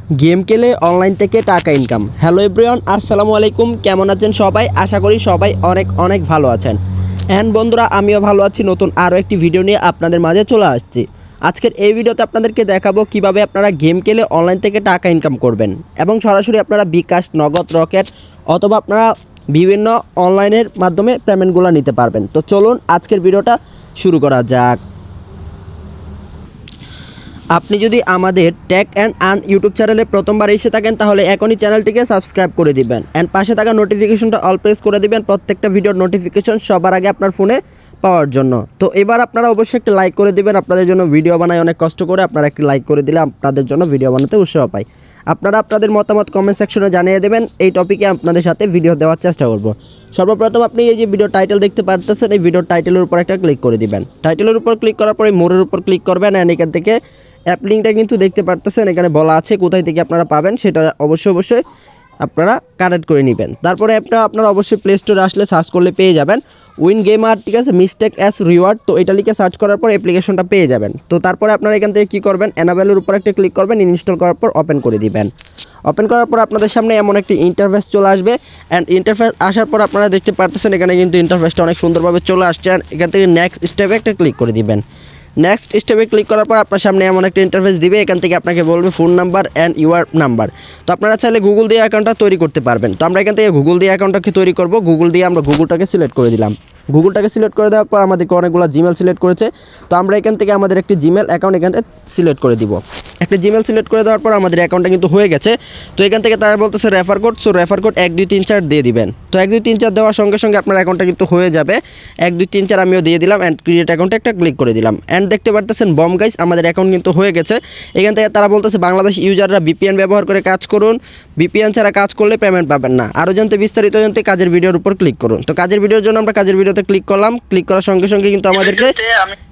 Game খেলে online থেকে টাকা ইনকাম। হ্যালো এভরিওয়ান, আসসালামু আলাইকুম। কেমন আছেন সবাই? আশা করি সবাই অনেক অনেক ভালো আছেন। অ্যান্ড বন্ধুরা, আমিও ভালো আছি। নতুন আরও একটি ভিডিও নিয়ে আপনাদের মাঝে চলে আসছি। আজকের এই ভিডিওতে আপনাদেরকে দেখাবো কিভাবে আপনারা গেম খেলে অনলাইন থেকে টাকা ইনকাম করবেন এবং সরাসরি আপনারা বিকাশ, নগদ, রকেট অথবা আপনারা বিভিন্ন অনলাইনের মাধ্যমে পেমেন্টগুলো নিতে পারবেন। তো চলুন আজকের ভিডিওটা শুরু করা যাক। আপনি যদি আমাদের টেক অ্যান্ড আর্ন ইউটিউব চ্যানেলে প্রথমবার এসে থাকেন তাহলে এখনই চ্যানেলটিকে সাবস্ক্রাইব করে দিবেন অ্যান্ড পাশে থাকা নোটিফিকেশনটা অল প্রেস করে দিবেন প্রত্যেকটা ভিডিওর নোটিফিকেশন সবার আগে আপনার ফোনে পাওয়ার জন্য। তো এবার আপনারা অবশ্যই একটি লাইক করে দিবেন। আপনাদের জন্য ভিডিও বানাই অনেক কষ্ট করে, আপনারা একটি লাইক করে দিলে আপনাদের জন্য ভিডিও বানাতে উৎসাহ পাই। আপনারা আপনাদের মতামত কমেন্ট সেকশনে জানিয়ে দেবেন। এই টপিকে আপনাদের সাথে ভিডিও দেওয়ার চেষ্টা করব। সর্বপ্রথম আপনি এই যে ভিডিও টাইটেল দেখতে পাচ্ছেন, এই ভিডিও টাইটেলের উপর একটা ক্লিক করে দিবেন। টাইটেলের উপর ক্লিক করার পরে মোরের উপর ক্লিক করবেন অ্যান্ড এখান থেকে অ্যাপ লিঙ্কটা কিন্তু দেখতে পারতেছেন, এখানে বলা আছে কোথায় থেকে আপনারা পাবেন, সেটা অবশ্যই আপনারা কানেক্ট করে নেবেন। তারপরে অ্যাপটা আপনারা অবশ্যই প্লে স্টোরে আসলে সার্চ করলে পেয়ে যাবেন উইন গেমার, ঠিক আছে, মিস্টেক অ্যাস রিওয়ার্ড। তো এটা লিখে সার্চ করার পর অ্যাপ্লিকেশনটা পেয়ে যাবেন। তো তারপরে আপনারা এখান থেকে কী করবেন, এনাবেলের উপর একটা ক্লিক করবেন, ইনস্টল করার পর ওপেন করে দিবেন। ওপেন করার পর আপনাদের সামনে এমন একটি ইন্টারফেস চলে আসবে অ্যান্ড ইন্টারফেস আসার পর আপনারা দেখতে পারতেছেন এখানে কিন্তু ইন্টারফেসটা অনেক সুন্দরভাবে চলে আসছে। আর এখান থেকে নেক্সট স্টেপে একটা ক্লিক করে দিবেন। নেক্সট স্টেপে ক্লিক করার পর আপনার সামনে এমন একটা ইন্টারফেস দিবে, এখান থেকে আপনাকে বলবে phone number and your number. তো আপনারা চাইলে গুগল দিয়ে অ্যাকাউন্টটা তৈরি করতে পারবেন। তো আমরা এখান থেকে গুগল দিয়ে অ্যাকাউন্টটাকে তৈরি করব। গুগল দিয়ে আমরা গুগলটাকে সিলেক্ট করে দিলাম। গুগলটাকে সিলেক্ট করে দেওয়ার পর আমাদেরকে অনেকগুলো জিমেল সিলেক্ট করেছে। তো আমরা এখান থেকে আমাদের একটি জিমেল অ্যাকাউন্ট এখানে সিলেক্ট করে দিব। একটা জিমেল সিলেক্ট করে দেওয়ার পর আমাদের অ্যাকাউন্টটা কিন্তু হয়ে গেছে। তো এখান থেকে তারা বলতেছে refer code, so refer code 1 2 3 4 দিয়ে দিবেন। তো 1 2 3 4 দেওয়ার সঙ্গে সঙ্গে আপনার অ্যাকাউন্টটা কিন্তু হয়ে যাবে। 1 2 3 4 আমিও দিয়ে দিলাম অ্যান্ড ক্রিয়েট অ্যাকাউন্টে একটা ক্লিক করে দিলাম। অ্যান্ড দেখতে পারতেছেন বম গাইস, আমাদের অ্যাকাউন্ট কিন্তু হয়ে গেছে। এখান থেকে তারা বলতেছে বাংলাদেশ ইউজাররা ভিপিএন ব্যবহার করে কাজ করুন, ভিপিএন ছাড়া কাজ করলে পেমেন্ট পাবেন না। আরও জানতে বিস্তারিত জানতে কাজের ভিডিওর উপর ক্লিক করুন। তো কাজের ভিডিওর জন্য আমরা কাজের ভিডিওতে ক্লিক করলাম। ক্লিক করার সঙ্গে সঙ্গে কিন্তু আমাদেরকে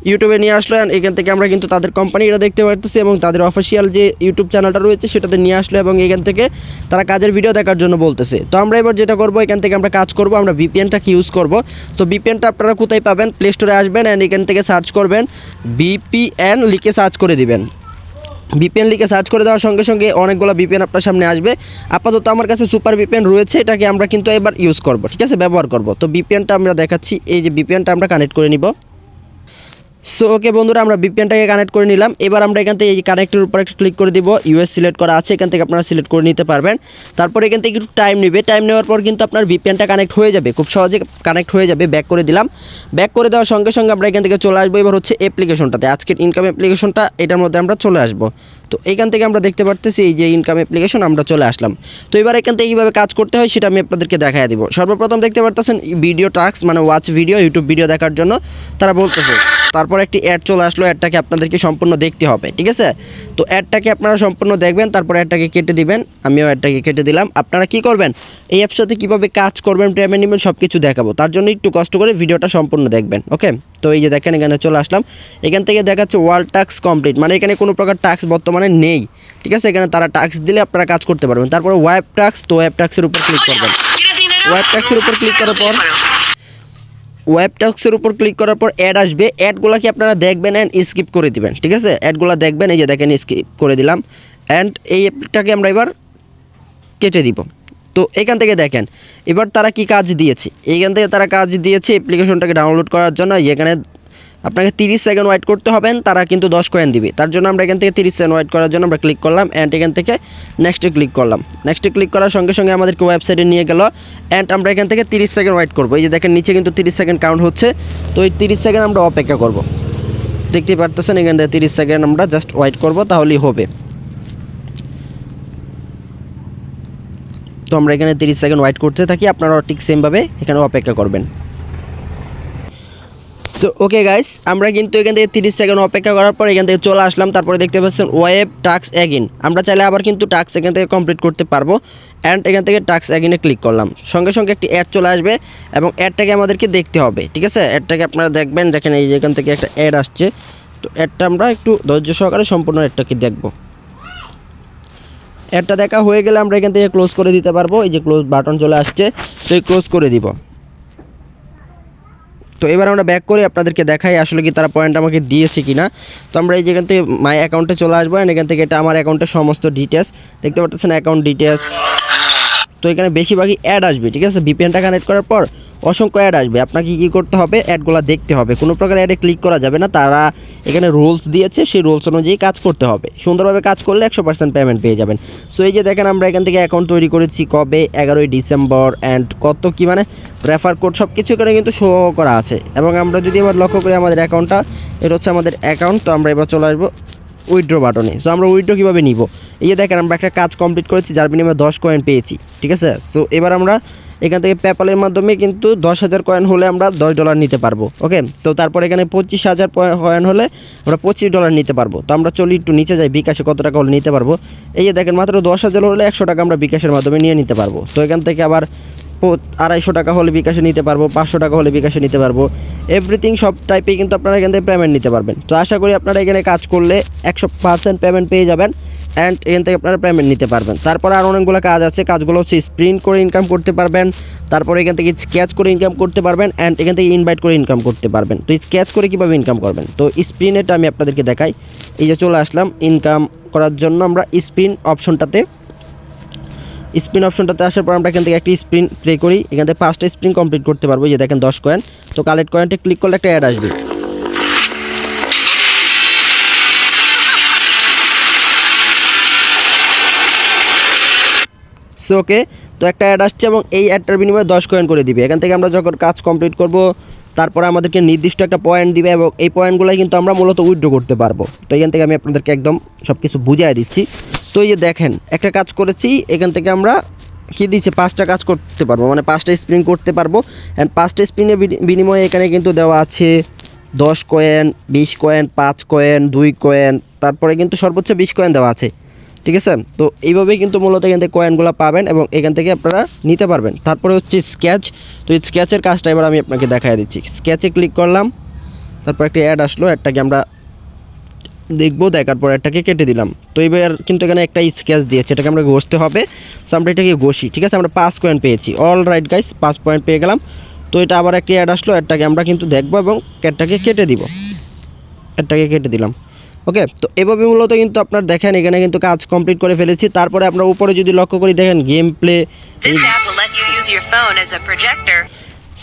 ইউটিউবে নিয়ে আসলো। এখান থেকে আমরা কিন্তু তাদের কোম্পানিটা দেখতে পারতেছি এবং তাদের অফিসিয়াল যে ইউটিউব চ্যানেলটা রয়েছে সেটাতে নিয়ে আসলো এবং এখান থেকে তারা কাজের ভিডিও দেখার জন্য বলতেছে। তো আমরা এবার যেটা করব, এখান থেকে আমরা কাজ করব, আমরা ভিপিএনটাকে ইউজ করব। তো ভিপিএনটা আপনারা কোথায় পাবেন, প্লে স্টোরে আসবেন অ্যান্ড এখান থেকে সার্চ করবেন ভিপিএন লিখে সার্চ করে দিবেন। ভিপিএন লিখে সার্চ করে দেওয়ার সঙ্গে সঙ্গে অনেকগুলো ভিপিএন আপনার সামনে আসবে। আপাতত আমার কাছে সুপার ভিপিএন রয়েছে, এটাকে আমরা কিন্তু এবার ইউজ করব, ঠিক আছে, ব্যবহার করব। তো ভিপিএনটা আমরা দেখাচ্ছি, এই যে ভিপিএনটা আমরা কানেক্ট করে নিব। সো ওকে বন্ধুরা, আমরা ভিপিএনটাকে কানেক্ট করে নিলাম। এবার আমরা এখান থেকে এই কানেক্টের উপর একটা ক্লিক করে দিব। ইউএস সিলেক্ট করা আছে, এখান থেকে আপনারা সিলেক্ট করে নিতে পারবেন। তারপর এখান থেকে একটু টাইম নেবে, টাইম নেওয়ার পর কিন্তু আপনার ভিপিএনটা কানেক্ট হয়ে যাবে, খুব সহজে কানেক্ট হয়ে যাবে। ব্যাক করে দিলাম। ব্যাক করে দেওয়ার সঙ্গে সঙ্গে আমরা এখান থেকে চলে আসবো এবার হচ্ছে অ্যাপ্লিকেশনটাতে, আজকের ইনকাম অ্যাপ্লিকেশনটা, এটার মধ্যে আমরা চলে আসবো। তো এখান থেকে আমরা দেখতে পারতেছি এই যে ইনকাম অ্যাপ্লিকেশন, আমরা চলে আসলাম। তো এবার এখান থেকে কীভাবে কাজ করতে হয় সেটা আমি আপনাদেরকে দেখাই দিব। সর্বপ্রথম দেখতে পারতেছেন ভিডিও টাস্ক, মানে ওয়াচ ভিডিও, ইউটিউব ভিডিও দেখার জন্য তারা বলতেছে। তারপর একটি অ্যাড চলে আসলো, অ্যাডটাকে আপনাদেরকে সম্পূর্ণ দেখতে হবে, ঠিক আছে। তো অ্যাডটাকে আপনারা সম্পূর্ণ দেখবেন, তারপর অ্যাডটাকে কেটে দিবেন। আমিও অ্যাডটাকে কেটে দিলাম। আপনারা কি করবেন, এই অ্যাপসটাতে কীভাবে কাজ করবেন, পেমেন্ট নেবেন, সব কিছু দেখাবো। তার জন্য একটু কষ্ট করে ভিডিওটা সম্পূর্ণ দেখবেন, ওকে। তো এই যে দেখেন এখানে চলে আসলাম। এখান থেকে দেখাচ্ছে ওয়ার্ল্ড টাস্ক কমপ্লিট, মানে এখানে কোনো প্রকার টাস্ক বর্তমানে নেই, ঠিক আছে। এখানে তারা টাস্ক দিলে আপনারা কাজ করতে পারবেন। তারপরে ওয়েব টাস্ক, তো ওয়েব টাস্কের উপর ক্লিক করবেন। ওয়েব টাস্কের উপর ক্লিক করার পর ওয়েব টাস্কের উপর ক্লিক করার পর অ্যাড আসবে। অ্যাডগুলো কি আপনারা দেখবেন অ্যান্ড স্কিপ করে দিবেন, ঠিক আছে। অ্যাডগুলো দেখবেন, এই যে দেখেন স্কিপ করে দিলাম অ্যান্ড এই অ্যাপটাকে আমরা এবার কেটে দিব। তো এখান থেকে দেখেন এবার তারা কি কাজ দিয়েছে। এইখান থেকে তারা কাজ দিয়েছে অ্যাপ্লিকেশনটাকে ডাউনলোড করার জন্য। এখানে আপনাকে 30 সেকেন্ড ওয়েট করতে হবেন, তারা কিন্তু 10 কয়েন দিবে। তার জন্য আমরা এখান থেকে 30 সেকেন্ড ওয়েট করার জন্য আমরা ক্লিক করলাম অ্যান্ড এখান থেকে নেক্সটে ক্লিক করলাম। নেক্সটে ক্লিক করার সঙ্গে সঙ্গে আমাদেরকে ওয়েবসাইটে নিয়ে গেল অ্যান্ড আমরা এখান থেকে 30 সেকেন্ড ওয়েট করবো। এই যে দেখেন নিচে কিন্তু 30 সেকেন্ড কাউন্ট হচ্ছে। তো এই 30 সেকেন্ড আমরা অপেক্ষা করব, দেখতেই পারতেছেন। এখান থেকে 30 সেকেন্ড আমরা জাস্ট ওয়েট করব, তাহলেই হবে। তো আমরা এখানে 30 সেকেন্ড ওয়েট করতে থাকি, আপনারাও ঠিক সেমভাবে এখানে অপেক্ষা করবেন। সো ওকে গাইস, আমরা কিন্তু এখান থেকে 30 সেকেন্ড অপেক্ষা করার পর এখান থেকে চলে আসলাম। তারপরে দেখতে পাচ্ছেন ওয়েব টাস্ক অ্যাগেইন, আমরা চাইলে আবার কিন্তু টাস্ক এখান থেকে কমপ্লিট করতে পারবো। অ্যান্ড এখান থেকে টাস্ক অ্যাগেইনে ক্লিক করলাম, সঙ্গে সঙ্গে একটি অ্যাড চলে আসবে এবং অ্যাডটাকে আমাদেরকে দেখতে হবে, ঠিক আছে। অ্যাডটাকে আপনারা দেখবেন, দেখেন এই যে এখান থেকে একটা অ্যাড আসছে। তো অ্যাডটা আমরা একটু ধৈর্য সহকারে সম্পূর্ণ অ্যাডটাকে দেখবো। অ্যাডটা দেখা হয়ে গেলে আমরা এখান থেকে ক্লোজ করে দিতে পারবো। এই যে ক্লোজ বাটন চলে আসছে, তো এই ক্লোজ করে দিব। তো এবার আমরা ব্যাক করে আপনাদেরকে দেখাই আসলে কি তারা পয়েন্ট আমাকে দিয়েছে কিনা। তো আমরা এই যেখান থেকে মাই অ্যাকাউন্টে চলে আসবো, এন্ড এখান থেকে এটা আমার অ্যাকাউন্টের সমস্ত ডিটেলস দেখতে পাচ্ছেন, অ্যাকাউন্ট ডিটেলস। তো এখানে বেশিরভাগই অ্যাড আসবে, ঠিক আছে। ভিপিএনটা কানেক্ট করার পর অসংখ্য অ্যাড আসবে, আপনাকে কী করতে হবে, অ্যাডগুলো দেখতে হবে, কোনো প্রকার অ্যাডে ক্লিক করা যাবে না। তারা এখানে রুলস দিয়েছে, সেই রুলস অনুযায়ী কাজ করতে হবে। সুন্দরভাবে কাজ করলে 100% পেমেন্ট পেয়ে যাবেন। সো এই যে দেখেন আমরা এখান থেকে অ্যাকাউন্ট তৈরি করেছি কবে, 11ই ডিসেম্বর, অ্যান্ড কত কি মানে রেফার কোড সব কিছু এখানে কিন্তু শো করা আছে। এবং আমরা যদি এবার লক্ষ্য করি আমাদের অ্যাকাউন্টটা, এটা হচ্ছে আমাদের অ্যাকাউন্ট। তো আমরা এবার চলে আসবো উইথড্র বাটনে। সো আমরা উইথড্র কীভাবে নিব, এই যে দেখেন আমরা একটা কাজ কমপ্লিট করেছি যার বিনিময়ে 10 কয়েন পেয়েছি, ঠিক আছে। সো এবার আমরা এখান থেকে পেপ্যালের মাধ্যমে কিন্তু 10,000 কয়েন হলে আমরা $10 নিতে পারবো, ওকে। তো তারপর এখানে 25,000 কয়েন হলে আমরা $25 নিতে পারবো। তো আমরা চলি একটু নিচে যাই, বিকাশে কত টাকা হলে নিতে পারবো। এই যে দেখেন মাত্র 10,000 হলে 100 টাকা আমরা বিকাশের মাধ্যমে নিয়ে নিতে পারবো। তো এখান থেকে আবার 250 টাকা হলে বিকাশে নিতে পারবো, 500 টাকা হলে বিকাশে নিতে পারবো, এভরিথিং সব টাইপে কিন্তু আপনারা এখান থেকে পেমেন্ট নিতে পারবেন। তো আশা করি আপনারা এখানে কাজ করলে 100% পেমেন্ট পেয়ে যাবেন, অ্যান্ড এখান থেকে আপনারা পেমেন্ট নিতে পারবেন। তারপরে আর অনেকগুলো কাজ আছে, কাজগুলো হচ্ছে স্প্রিন্ট করে ইনকাম করতে পারবেন, তারপরে এখান থেকে স্কেচ করে ইনকাম করতে পারবেন, অ্যান্ড এখান থেকে ইনভাইট করে ইনকাম করতে পারবেন। তো স্কেচ করে কীভাবে ইনকাম করবেন, তো স্প্রিনেটা আমি আপনাদেরকে দেখাই। এই যে চলে আসলাম ইনকাম করার জন্য, আমরা স্প্রিন অপশনটাতে আসার পর আমরা এখান থেকে একটি স্প্রিন প্লে করি, এখান থেকে 5টা স্প্রিন কমপ্লিট করতে পারবো। এই যে দেখেন 10 কয়েন। তো কালেক্ট কয়েনটা ক্লিক করলে একটা অ্যাড আসবে। সো ওকে, তো একটা অ্যাড আসছে এবং এই অ্যাডটার বিনিময়ে 10 কয়েন করে দিবে। এখান থেকে আমরা যখন কাজ কমপ্লিট করব তারপরে আমাদেরকে নির্দিষ্ট একটা পয়েন্ট দিবে, এবং এই পয়েন্টগুলোই কিন্তু আমরা মূলত উইথড্র করতে পারবো। তো এখান থেকে আমি আপনাদেরকে একদম সব কিছু বুঝিয়ে দিচ্ছি। তো এই যে দেখেন একটা কাজ করেছি, এখান থেকে আমরা কি দিচ্ছে, 5টা কাজ করতে পারবো, মানে 5টা স্প্রিন করতে পারবো। অ্যান্ড 5টা স্প্রিনের বিনিময়ে এখানে কিন্তু দেওয়া আছে 10 কয়েন, 20 কয়েন, 5 কয়েন, 2 কয়েন, তারপরে কিন্তু সর্বোচ্চ 20 কয়েন দেওয়া আছে, ঠিক আছে। তো এইভাবেই কিন্তু মূলত এখান থেকে কয়েনগুলো পাবেন এবং এখান থেকে আপনারা নিতে পারবেন। তারপরে হচ্ছে স্কেচ। তো এই স্কেচের কাজটা এবার আমি আপনাকে দেখাই দিচ্ছি। স্কেচে ক্লিক করলাম, তারপর একটা অ্যাড আসলো, অ্যাডটাকে আমরা দেখবো, দেখার পর এটাকে কেটে দিলাম। তো এবার কিন্তু এখানে একটা স্কেচ দিয়েছে, এটাকে আমরা ঘষতে হবে। সো আমরা এটাকে ঘষি, ঠিক আছে। আমরা 5 কয়েন পেয়েছি, অল রাইট গাইস, 5 পয়েন্ট পেয়ে গেলাম। তো এটা আবার একটা অ্যাড আসলো, এটাকে আমরা কিন্তু দেখবো এবং এটাকে কেটে দিব, এটাকে কেটে দিলাম, ওকে। তো এভাবে মূলত কিন্তু আপনার দেখেন এখানে কিন্তু কাজ কমপ্লিট করে ফেলেছি। তারপরে আমরা উপরে যদি লক্ষ্য করি দেখেন গেম প্লে,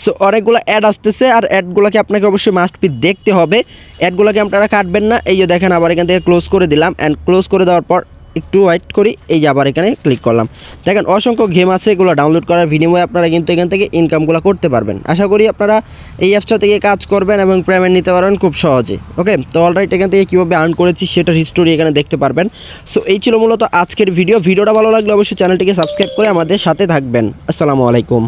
সো অনেকগুলো অ্যাড আসতেছে, আর অ্যাডগুলোকে আপনাকে অবশ্যই মাস্ট বি দেখতে হবে, অ্যাডগুলোকে আপনারা কাটবেন না। এই যে দেখেন আবার এখান থেকে ক্লোজ করে দিলাম, অ্যান্ড ক্লোজ করে দেওয়ার পর একটু ওয়েট করি, এই যে আবার এখানে ক্লিক করলাম। দেখেন অসংখ্য গেম আছে, এগুলো ডাউনলোড করার বিনিময়ে আপনারা কিন্তু এখান থেকে ইনকামগুলো করতে পারবেন। আশা করি আপনারা এই অ্যাপসটা থেকে কাজ করবেন এবং পেমেন্ট নিতে পারবেন খুব সহজে, ওকে। তো অলরাইট এখান থেকে কীভাবে আর্ন করেছি সেটার হিস্টোরি এখানে দেখতে পারবেন। সো এই ছিল মূলত আজকের ভিডিওটা ভালো লাগলে অবশ্যই চ্যানেলটিকে সাবস্ক্রাইব করে আমাদের সাথে থাকবেন। আসসালামু আলাইকুম।